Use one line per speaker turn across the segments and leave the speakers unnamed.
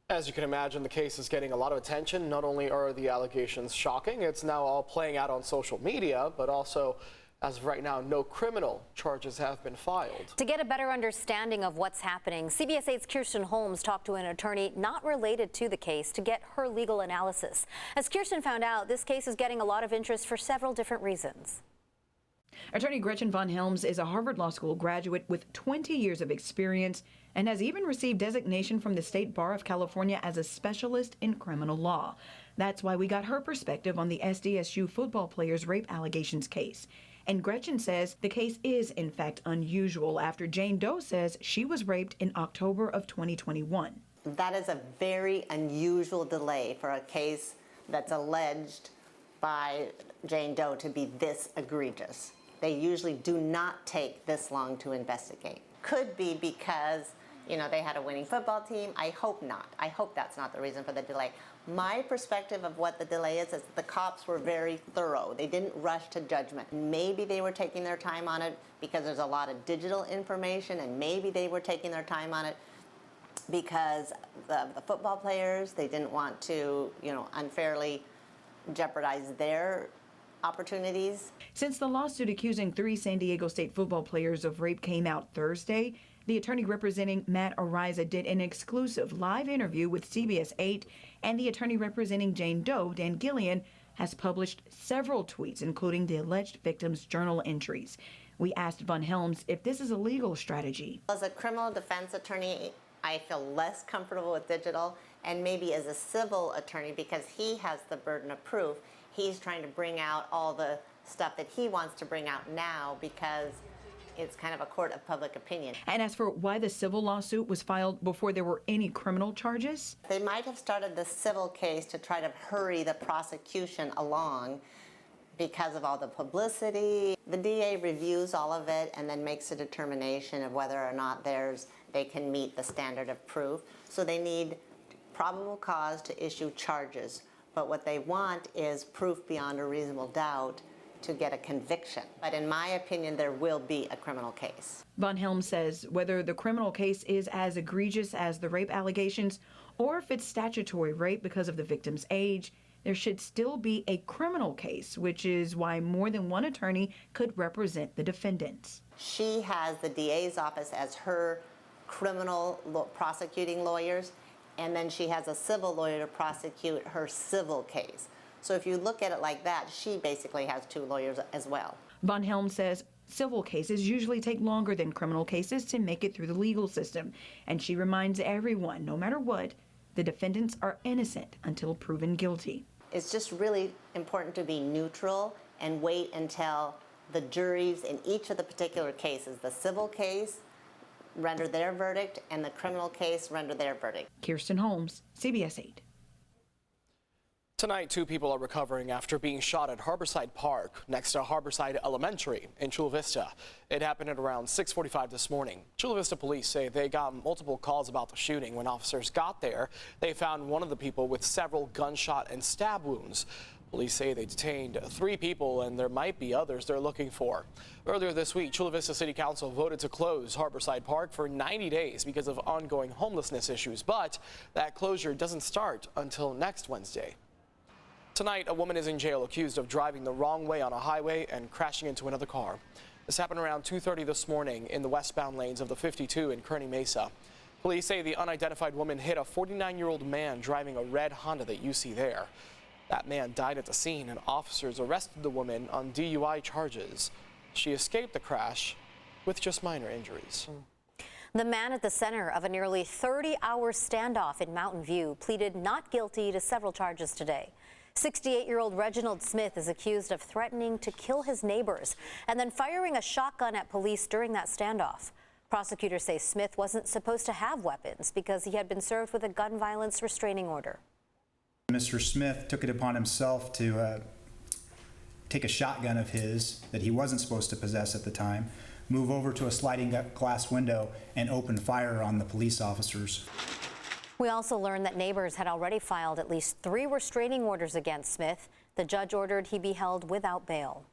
As you can imagine, the case is getting a lot of attention. Not only are the allegations shocking, it's now all playing out on social media, but also, as of right now, no criminal charges have been filed.
To get a better understanding of what's happening, CBS 8's Kirsten Holmes talked to an attorney not related to the case to get her legal analysis. As Kirsten found out, this case is getting a lot of interest for several different reasons.
Attorney Gretchen von Helms is a Harvard Law School graduate with 20 years of experience and has even received designation from the State Bar of California as a specialist in criminal law. That's why we got her perspective on the SDSU football player's rape allegations case. And Gretchen says the case is, in fact, unusual after Jane Doe says she was raped in October of 2021.
That is a very unusual delay for a case that's alleged by Jane Doe to be this egregious. They usually do not take this long to investigate. Could be because, they had a winning football team. I hope not. I hope that's not the reason for the delay. My perspective of what the delay is the cops were very thorough. They didn't rush to judgment. Maybe they were taking their time on it because there's a lot of digital information, and maybe they were taking their time on it because the football players, they didn't want to, unfairly jeopardize their opportunities.
Since the lawsuit accusing 3 San Diego State football players of rape came out Thursday, the attorney representing Matt Ariza did an exclusive live interview with CBS 8, and the attorney representing Jane Doe, Dan Gillian, has published several tweets, including the alleged victim's journal entries. We asked von Helms if this is a legal strategy.
As a criminal defense attorney, I feel less comfortable with digital, and maybe as a civil attorney, because he has the burden of proof, he's trying to bring out all the stuff that he wants to bring out now because it's kind of a court of public opinion.
And as for why the civil lawsuit was filed before there were any criminal charges?
They might have started the civil case to try to hurry the prosecution along because of all the publicity. The DA reviews all of it and then makes a determination of whether or not they can meet the standard of proof. So they need probable cause to issue charges. But what they want is proof beyond a reasonable doubt to get a conviction. But in my opinion, there will be a criminal case.
Von Helms says whether the criminal case is as egregious as the rape allegations or if it's statutory rape because of the victim's age, there should still be a criminal case, which is why more than one attorney could represent the defendants.
She has the DA's office as her criminal prosecuting lawyers, and then she has a civil lawyer to prosecute her civil case. So if you look at it like that, she basically has 2 lawyers as well.
Von Helms says civil cases usually take longer than criminal cases to make it through the legal system. And she reminds everyone, no matter what, the defendants are innocent until proven guilty.
It's just really important to be neutral and wait until the juries in each of the particular cases, the civil case, render their verdict, and the criminal case render their verdict.
Kirsten Holmes, CBS 8.
Tonight, 2 people are recovering after being shot at Harborside Park next to Harborside Elementary in Chula Vista. It happened at around 6:45 this morning. Chula Vista police say they got multiple calls about the shooting. When officers got there, they found one of the people with several gunshot and stab wounds. Police say they detained 3 people, and there might be others they're looking for. Earlier this week, Chula Vista City Council voted to close Harborside Park for 90 days because of ongoing homelessness issues, but that closure doesn't start until next Wednesday. Tonight, a woman is in jail accused of driving the wrong way on a highway and crashing into another car. This happened around 2:30 this morning in the westbound lanes of the 52 in Kearney Mesa. Police say the unidentified woman hit a 49-year-old man driving a red Honda that you see there. That man died at the scene, and officers arrested the woman on DUI charges. She escaped the crash with just minor injuries.
The man at the center of a nearly 30-hour standoff in Mountain View pleaded not guilty to several charges today. 68-year-old Reginald Smith is accused of threatening to kill his neighbors and then firing a shotgun at police during that standoff. Prosecutors say Smith wasn't supposed to have weapons because he had been served with a gun violence restraining order.
Mr. Smith took it upon himself to take a shotgun of his that he wasn't supposed to possess at the time, move over to a sliding glass window, and open fire on the police officers.
We also learned that neighbors had already filed at least 3 restraining orders against Smith. The judge ordered he be held without bail.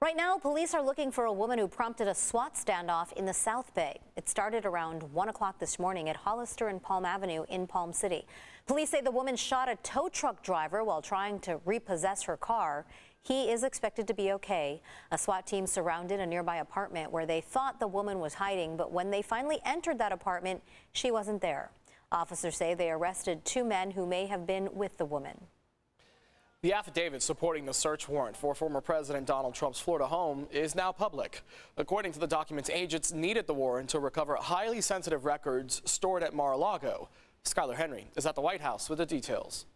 Right now, police are looking for a woman who prompted a SWAT standoff in the South Bay. It started around 1 o'clock this morning at Hollister and Palm Avenue in Palm City. Police say the woman shot a tow truck driver while trying to repossess her car. He is expected to be okay. A SWAT team surrounded a nearby apartment where they thought the woman was hiding, but when they finally entered that apartment, she wasn't there. Officers say they arrested 2 men who may have been with the woman.
The affidavit supporting the search warrant for former President Donald Trump's Florida home is now public. According to the documents, agents needed the warrant to recover highly sensitive records stored at Mar-a-Lago. Skylar Henry is at the White House with the details.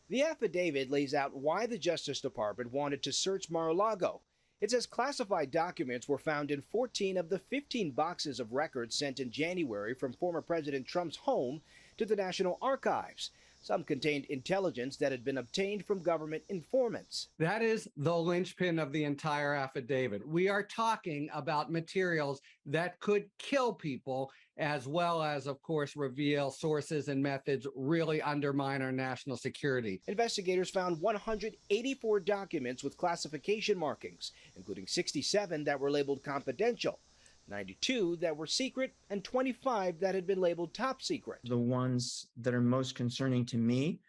The affidavit lays out why the Justice Department wanted to search Mar-a-Lago. It says classified documents were found in 14 of the 15 boxes of records sent in January from former President Trump's home to the National Archives. Some contained intelligence that had been obtained from government informants.
That is the linchpin of the entire affidavit. We are talking about materials that could kill people, as well as, of course, reveal sources and methods really undermine our national security.
Investigators found 184 documents with classification markings, including 67 that were labeled confidential, 92 that were secret, and 25 that had been labeled top secret.
The ones that are most concerning to me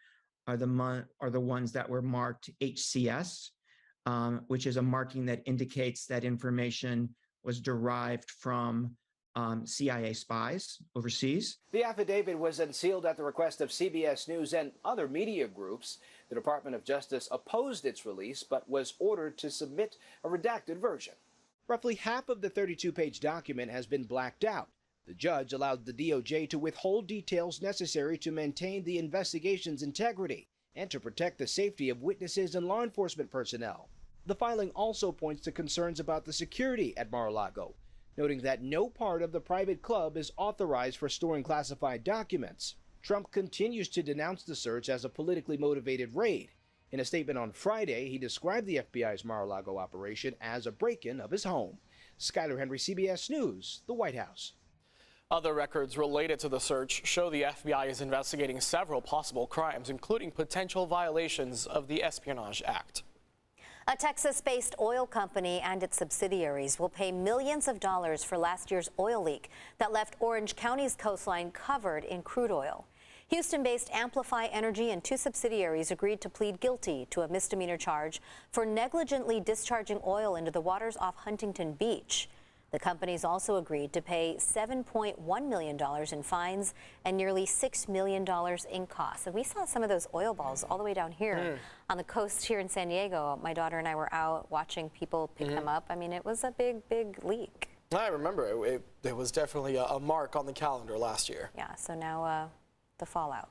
are the ones that were marked HCS, which is a marking that indicates that information was derived from CIA spies overseas.
The affidavit was unsealed at the request of CBS News and other media groups. The Department of Justice opposed its release, but was ordered to submit a redacted version. Roughly half of the 32-page document has been blacked out. The judge allowed the DOJ to withhold details necessary to maintain the investigation's integrity and to protect the safety of witnesses and law enforcement personnel. The filing also points to concerns about the security at Mar-a-Lago, noting that no part of the private club is authorized for storing classified documents. Trump continues to denounce the search as a politically motivated raid. In a statement on Friday, he described the FBI's Mar-a-Lago operation as a break-in of his home. Skylar Henry, CBS News, the White House.
Other records related to the search show the FBI is investigating several possible crimes, including potential violations of the Espionage Act.
A Texas-based oil company and its subsidiaries will pay millions of dollars for last year's oil leak that left Orange County's coastline covered in crude oil. Houston-based Amplify Energy and 2 subsidiaries agreed to plead guilty to a misdemeanor charge for negligently discharging oil into the waters off Huntington Beach. The companies also agreed to pay $7.1 million in fines and nearly $6 million in costs. And we saw some of those oil balls all the way down here on the coast here in San Diego. My daughter and I were out watching people pick them up. I mean, it was a big, big leak.
I remember it was definitely a mark on the calendar last year.
Yeah, so now the fallout.